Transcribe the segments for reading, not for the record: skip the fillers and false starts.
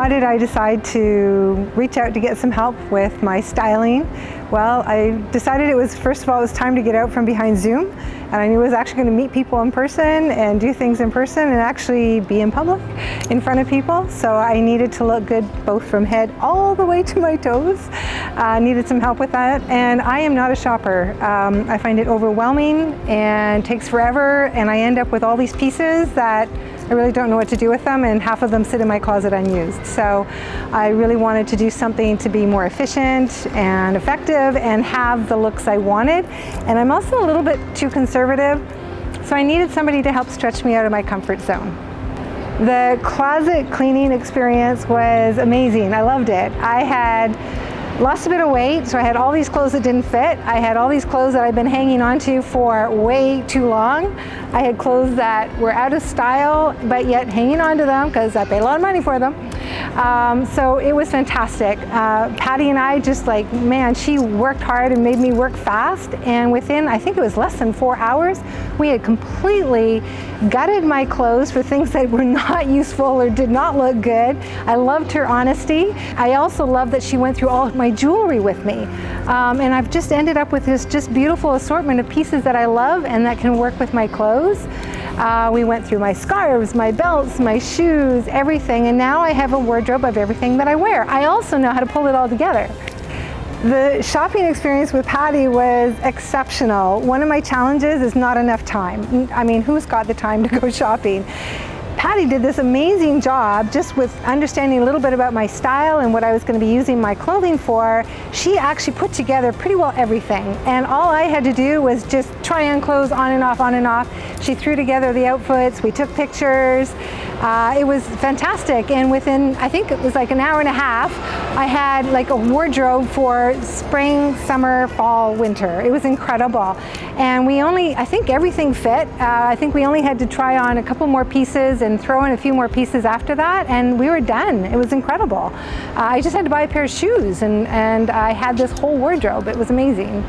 why did I decide to reach out to get some help with my styling? Well, I decided it was, first of all, it was time to get out from behind Zoom, and I knew I was actually going to meet people in person and do things in person and actually be in public in front of people. So I needed to look good both from head all the way to my toes. Needed some help with that, and I am not a shopper. I find it overwhelming and takes forever, and I end up with all these pieces that I really don't know what to do with them, and half of them sit in my closet unused. So I really wanted to do something to be more efficient and effective and have the looks I wanted. And I'm also a little bit too conservative, so I needed somebody to help stretch me out of my comfort zone. The closet cleaning experience was amazing. I loved it. I had lost a bit of weight, so I had all these clothes that didn't fit. I had all these clothes that I've been hanging on to for way too long. I had clothes that were out of style, but yet hanging on to them because I paid a lot of money for them. So it was fantastic. Patti and I just like, man, she worked hard and made me work fast. And within, I think it was less than 4 hours, we had completely gutted my clothes for things that were not useful or did not look good. I loved her honesty. I also loved that she went through all of my jewelry with me. And I've just ended up with this just beautiful assortment of pieces that I love and that can work with my clothes. We went through my scarves, my belts, my shoes, everything, and now I have a wardrobe of everything that I wear. I also know how to pull it all together. The shopping experience with Patti was exceptional. One of my challenges is not enough time. I mean, who's got the time to go shopping? Patti did this amazing job just with understanding a little bit about my style and what I was going to be using my clothing for. She actually put together pretty well everything, and all I had to do was just try on clothes on and off, on and off. She threw together the outfits, we took pictures. It was fantastic, and within, I think it was like an hour and a half, I had like a wardrobe for spring, summer, fall, winter. It was incredible. And we only, I think everything fit. I think we only had to try on a couple more pieces and throw in a few more pieces after that, and we were done. It was incredible. I just had to buy a pair of shoes, and I had this whole wardrobe. It was amazing.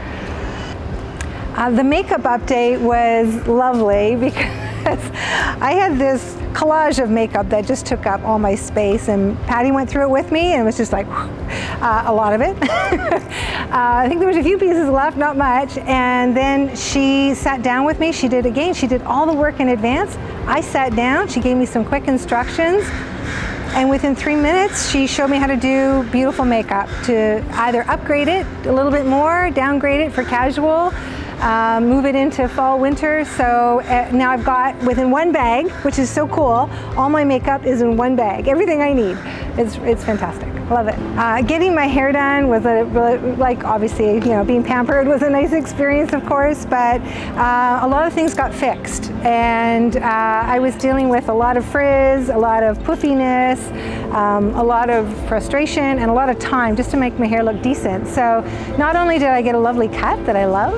The makeup update was lovely because I had this collage of makeup that just took up all my space, and Patti went through it with me, and it was just like a lot of it. I think there was a few pieces left, not much, and then she sat down with me. She did all the work in advance. I sat down, she gave me some quick instructions, and within 3 minutes she showed me how to do beautiful makeup, to either upgrade it a little bit more, downgrade it for casual, move it into fall, winter. So now I've got, within one bag, which is so cool, all my makeup is in one bag, everything I need. It's fantastic. Love it. Getting my hair done was obviously, being pampered was a nice experience, of course, but a lot of things got fixed, and I was dealing with a lot of frizz, a lot of puffiness, a lot of frustration, and a lot of time just to make my hair look decent. So not only did I get a lovely cut that I love,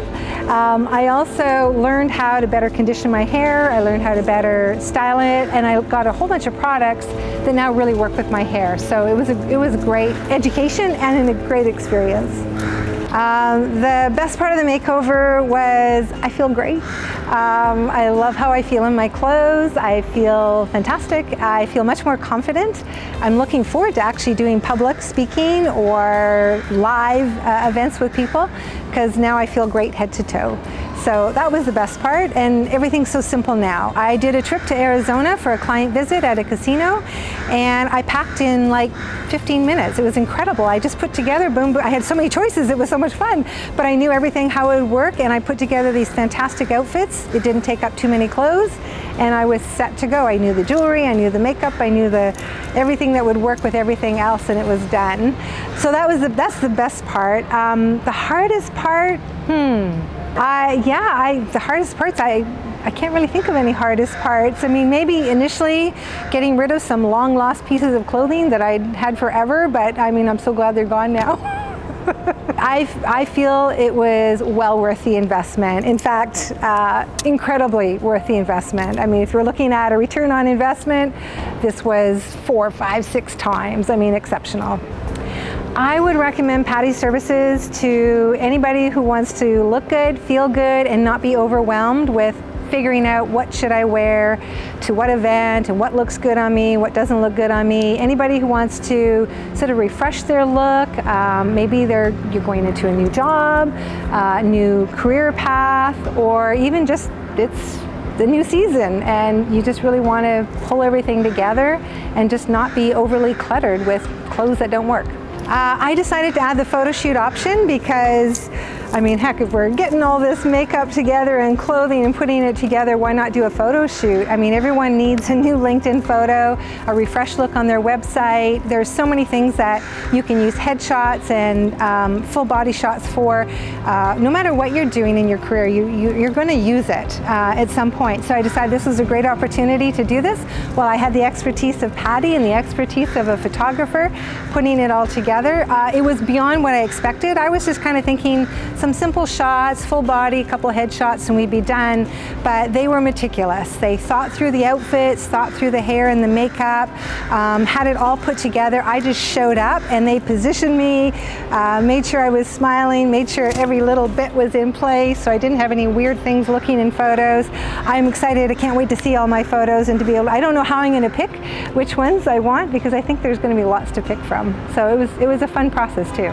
I also learned how to better condition my hair, I learned how to better style it, and I got a whole bunch of products that now really work with my hair. So it was a great education and a great experience. The best part of the makeover was I feel great. I love how I feel in my clothes. I feel fantastic. I feel much more confident. I'm looking forward to actually doing public speaking or live events with people, because now I feel great head to toe. So that was the best part, and everything's so simple now. I did a trip to Arizona for a client visit at a casino, and I packed in like 15 minutes. It was incredible. I just put together, boom, boom. I had so many choices. It was so much fun, but I knew everything, how it would work, and I put together these fantastic outfits. It didn't take up too many clothes, and I was set to go. I knew the jewelry, I knew the makeup, I knew everything that would work with everything else, and it was done. So that's the best part. The hardest part, the hardest parts, I can't really think of any hardest parts. I mean, maybe initially getting rid of some long lost pieces of clothing that I'd had forever, but I mean, I'm so glad they're gone now. I feel it was well worth the investment. In fact, incredibly worth the investment. I mean, if you're looking at a return on investment, this was 4, 5, 6 times. I mean, exceptional. I would recommend Patti's services to anybody who wants to look good, feel good, and not be overwhelmed with figuring out what should I wear to what event and what looks good on me, what doesn't look good on me. Anybody who wants to sort of refresh their look, maybe you're going into a new job, new career path, or even just it's the new season and you just really want to pull everything together and just not be overly cluttered with clothes that don't work. I decided to add the photo shoot option because, I mean, heck, if we're getting all this makeup together and clothing and putting it together, why not do a photo shoot? I mean, everyone needs a new LinkedIn photo, a refreshed look on their website. There's so many things that you can use headshots and full body shots for. No matter what you're doing in your career, you're going to use it at some point. So I decided this was a great opportunity to do this. Well, I had the expertise of Patti and the expertise of a photographer putting it all together. It was beyond what I expected. I was just kind of thinking some simple shots, full body, a couple of headshots, and we'd be done. But they were meticulous. They thought through the outfits, thought through the hair and the makeup, had it all put together. I just showed up and they positioned me, made sure I was smiling, made sure every little bit was in place so I didn't have any weird things looking in photos. I'm excited. I can't wait to see all my photos and to be able, I don't know how I'm going to pick which ones I want because I think there's going to be lots to pick from. So it was a fun process too.